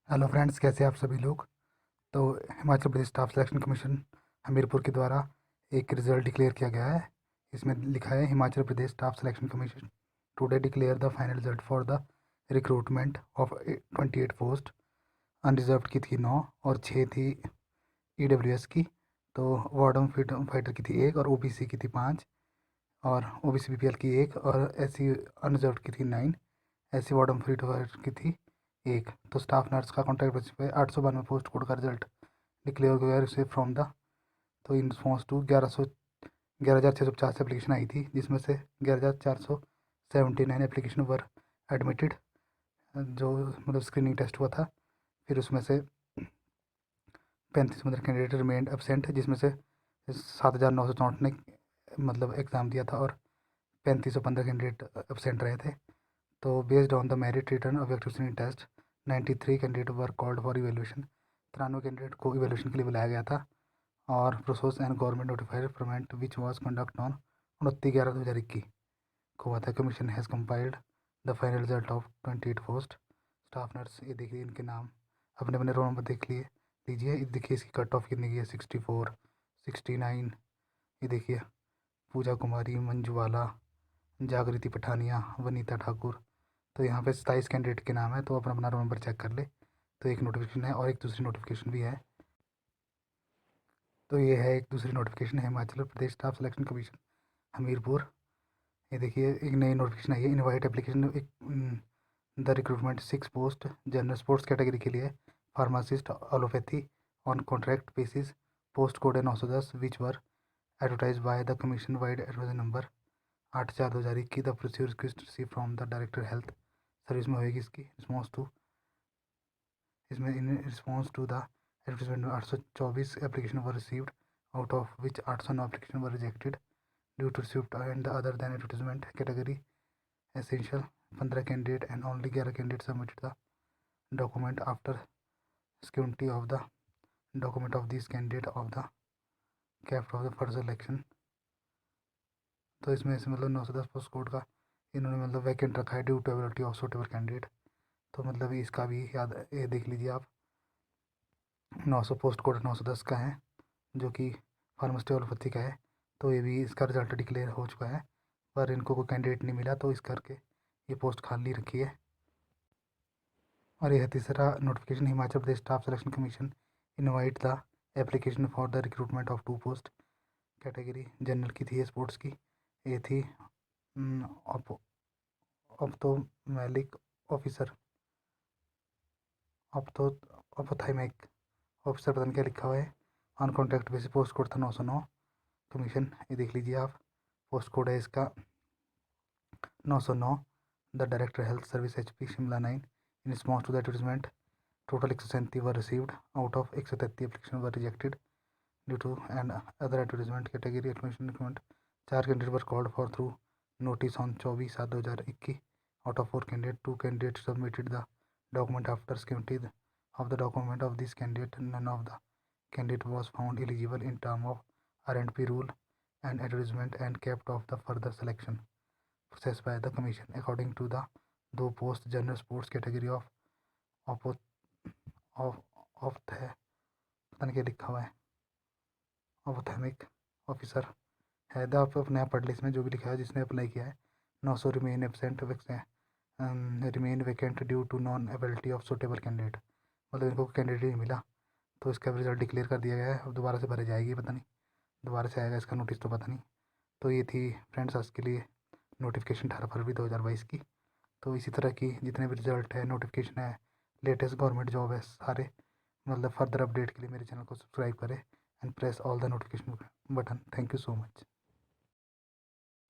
Hello friends, कैसे हैं आप सभी लोग। तो Himachal Pradesh staff selection commission Hamirpur के द्वारा एक रिज़ल्ट डिक्लेयर किया गया है। इसमें लिखा है Himachal Pradesh staff selection commission today declare the final result for the recruitment of 28 post. Unreserved की थी 9 और 6 थी EWS की। तो वार्डन फ्रीडम फाइटर की थी 1 और OBC की थी 5 और OBC BPL की 1 और SC अनरिजर्व्ड की थी 9। SC वार्डन फ्रीडम फाइटर की थी 1। तो स्टाफ नर्स का कॉन्ट्रैक्ट बेसिस पे 892 पोस्ट कोड का रिजल्ट डिक्लेयर हो गया रिसीव फ्रॉम द। तो इन रिस्पॉन्स टू 11,650 एप्लीकेशन आई थी, जिसमें से 11,479 एप्लीकेशन वर एडमिटेड, जो मतलब स्क्रीनिंग टेस्ट हुआ था। फिर उसमें से 35 कैंडिडेट रिमेंड एबसेंट, जिसमें से 7,964 ने मतलब एग्ज़ाम दिया था और 3,515 कैंडिडेट एबसेंट रहे थे। तो based on the merit written objective screening test 93 candidate were called for evaluation. 93 candidate को इवेल्यूशन के लिए बुलाया गया था। और process and government notified recruitment which was conduct on 29/11/2021 को हुआ था। Commission has compiled the final result of 28 post staff nurse. ये देखिए इनके नाम, अपने अपने रोल नंबर देख लिए लीजिए। ये देखिए इसकी कट ऑफ कितनी की है, 64, 69। ये देखिए पूजा कुमारी, मंजुवाला, जागृति पठानिया, वनीता ठाकुर। तो यहाँ पे 27 कैंडिडेट के नाम है, तो अपना अपना रोल नंबर चेक कर ले। तो एक नोटिफिकेशन है और एक दूसरी नोटिफिकेशन भी है। तो ये है एक दूसरी नोटिफिकेशन है Himachal Pradesh staff selection commission Hamirpur. ये देखिए एक नई नोटिफिकेशन आई है, इनवाइट एप्लीकेशन एक the recruitment 6 post general sports category के लिए pharmacist allopathy on contract basis. Post code है 910 which were advertise by the commission vide advertise number 8/4/2021। The procedure request receive from the director health service में होएगी इसकी response to. इसमें in response to the advertisement 824 application were received, out of which 809 application were rejected due to received and the other than advertisement category essential. 15 candidate and only 11 candidate submitted the document after scrutiny of the document of this candidate of the capped of the further election. तो इसमें से मतलब 910 post code का इन्होंने मतलब vacant रखा है due to ability of suitable candidate. तो मतलब इसका भी याद ये देख लीजिए आप। 900 पोस्ट कोड 910 का है, जो कि फार्मासिस्ट एलोपैथी का है। तो ये भी इसका रिजल्ट डिक्लेयर हो चुका है, पर इनको कोई कैंडिडेट नहीं मिला, तो इस करके ये पोस्ट खाली रखी है। और यह तीसरा notification Himachal Pradesh staff selection commission invite the application for the recruitment of 2 post category general की थी, स्पोर्ट्स की। ये थी ऑप्थोमेलिक ऑफिसर, ऑप्थोमेक ऑफिसर, पता नहीं क्या लिखा हुआ है। On contract basis post code था 909। कमीशन ये देख लीजिए आप, पोस्ट कोड है इसका 909। The director health service HP Shimla 9। In response to the advertisement total 137 were received, out of 133 application were rejected due to and other advertisement category admission recruitment. 4 candidate were called for through notice on 24/7/2021। Out of 4 candidate 2 candidate submitted the document after scrutiny of the document of this candidate. None of the candidate was found eligible in term of R&P rule and advertisement and kept off the further selection process by the commission. According to the दो post general sports category of of थे, पता नहीं क्या लिखा हुआ है, ऑप्थेमिक officer है। The आप अपने आप पढ़ ले, इसमें जो भी लिखा है जिसने अप्लाई किया है। 900 remain absent remain vacant due to non ability of suitable candidate, मतलब इनको कैंडिडेट ही नहीं मिला। तो इसका रिजल्ट डिक्लेयर कर दिया गया है। अब दोबारा से भरे जाएगी, पता नहीं दोबारा से आएगा इसका नोटिस, तो पता नहीं। तो ये थी फ्रेंड्स आज के लिए नोटिफिकेशन 18 फरवरी 2022 की। तो इसी तरह की जितने भी रिजल्ट है, नोटिफिकेशन है, लेटेस्ट गवर्नमेंट जॉब है, सारे मतलब फर्दर अपडेट के लिए मेरे चैनल को सब्सक्राइब करें and press all the notification button. Thank you so much.